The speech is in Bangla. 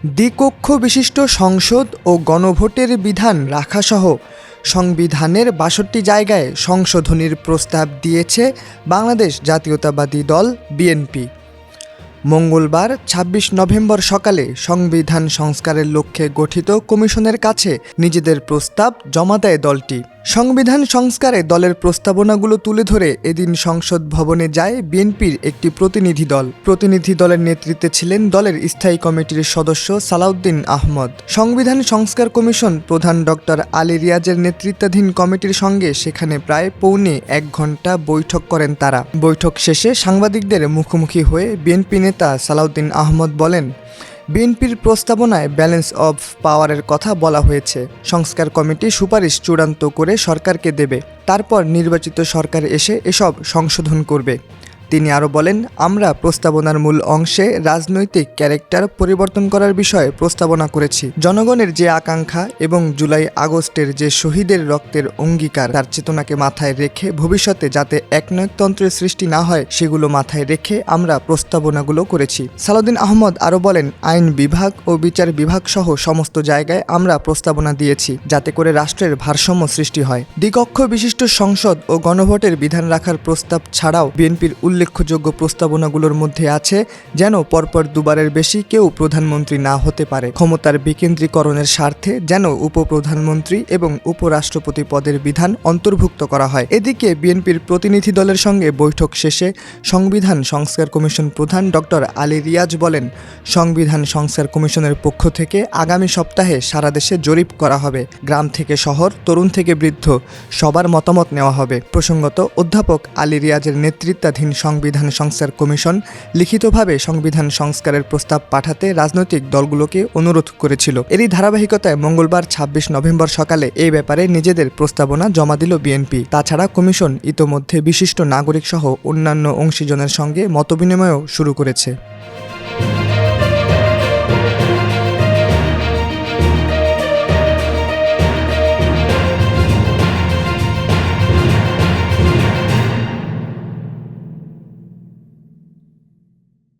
দ্বিকক্ষ বিশিষ্ট সংসদ ও গণভোটের বিধান রাখাসহ সংবিধানের ৬২ জায়গায় সংশোধনীর প্রস্তাব দিয়েছে বাংলাদেশ জাতীয়তাবাদী দল বিএনপি। মঙ্গলবার ২৬ নভেম্বর সকালে সংবিধান সংস্কারের লক্ষ্যে গঠিত কমিশনের কাছে নিজেদের প্রস্তাব জমা দেয় দলটি। সংবিধান সংস্কারে দলের প্রস্তাবনাগুলো তুলে ধরে এদিন সংসদ ভবনে যায় বিএনপির একটি প্রতিনিধি দল। প্রতিনিধি দলের নেতৃত্বে ছিলেন দলের স্থায়ী কমিটির সদস্য সালাউদ্দিন আহমদ। সংবিধান সংস্কার কমিশন প্রধান ডক্টর আলী রিয়াজের নেতৃত্বাধীন কমিটির সঙ্গে সেখানে প্রায় পৌনে ১ ঘণ্টা বৈঠক করেন তারা। বৈঠক শেষে সাংবাদিকদের মুখোমুখি হয়ে বিএনপি নেতা সালাউদ্দিন আহমদ বলেন, বিএনপির প্রস্তাবনায় ব্যালেন্স অব পাওয়ারের কথা বলা হয়েছে। সংস্কার কমিটি সুপারিশ চূড়ান্ত করে সরকারকে দেবে, তারপর নির্বাচিত সরকার এসে এসব সংশোধন করবে। তিনি আরও বলেন, আমরা প্রস্তাবনার মূল অংশে রাজনৈতিক ক্যারেক্টার পরিবর্তন করার বিষয়ে প্রস্তাবনা করেছি। জনগণের যে আকাঙ্ক্ষা এবং জুলাই আগস্টের যে শহীদের রক্তের অঙ্গীকার, তার চেতনাকে মাথায় রেখে ভবিষ্যতে যাতে একনায়কতন্ত্রের সৃষ্টি না হয় সেগুলো মাথায় রেখে আমরা প্রস্তাবনাগুলো করেছি। সালাউদ্দিন আহমদ আরও বলেন, আইন বিভাগ ও বিচার বিভাগ সহ সমস্ত জায়গায় আমরা প্রস্তাবনা দিয়েছি যাতে করে রাষ্ট্রের ভারসাম্য সৃষ্টি হয়। দ্বিকক্ষ বিশিষ্ট সংসদ ও গণভোটের বিধান রাখার প্রস্তাব ছাড়াও বিএনপির উল্লেখযোগ্য প্রস্তাবনাগুলোর মধ্যে আছে যেন পরপর দুবারের বেশি কেউ প্রধানমন্ত্রী না হতে পারে, ক্ষমতার বিকেন্দ্রীকরণের স্বার্থে যেন উপপ্রধানমন্ত্রী এবং উপরাষ্ট্রপতি পদের বিধান অন্তর্ভুক্ত করা হয়। এদিকে বিএনপির প্রতিনিধি দলের সঙ্গে বৈঠক শেষে সংবিধান সংস্কার কমিশন প্রধান ডক্টর আলী রিয়াজ বলেন, সংবিধান সংস্কার কমিশনের পক্ষ থেকে আগামী সপ্তাহে সারা দেশে জরিপ করা হবে। গ্রাম থেকে শহর, তরুণ থেকে বৃদ্ধ সবার মতামত নেওয়া হবে। প্রসঙ্গত, অধ্যাপক আলী রিয়াজের নেতৃত্বাধীন সংবিধান সংস্কার কমিশন লিখিতভাবে সংবিধান সংস্কারের প্রস্তাব পাঠাতে রাজনৈতিক দলগুলোকে অনুরোধ করেছিল। এরই ধারাবাহিকতায় মঙ্গলবার ২৬ নভেম্বর সকালে এই ব্যাপারে নিজেদের প্রস্তাবনা জমা দিল বিএনপি। তাছাড়া কমিশন ইতোমধ্যে বিশিষ্ট নাগরিক সহ অন্যান্য অংশীজনের সঙ্গে মতবিনিময়ও শুরু করেছে।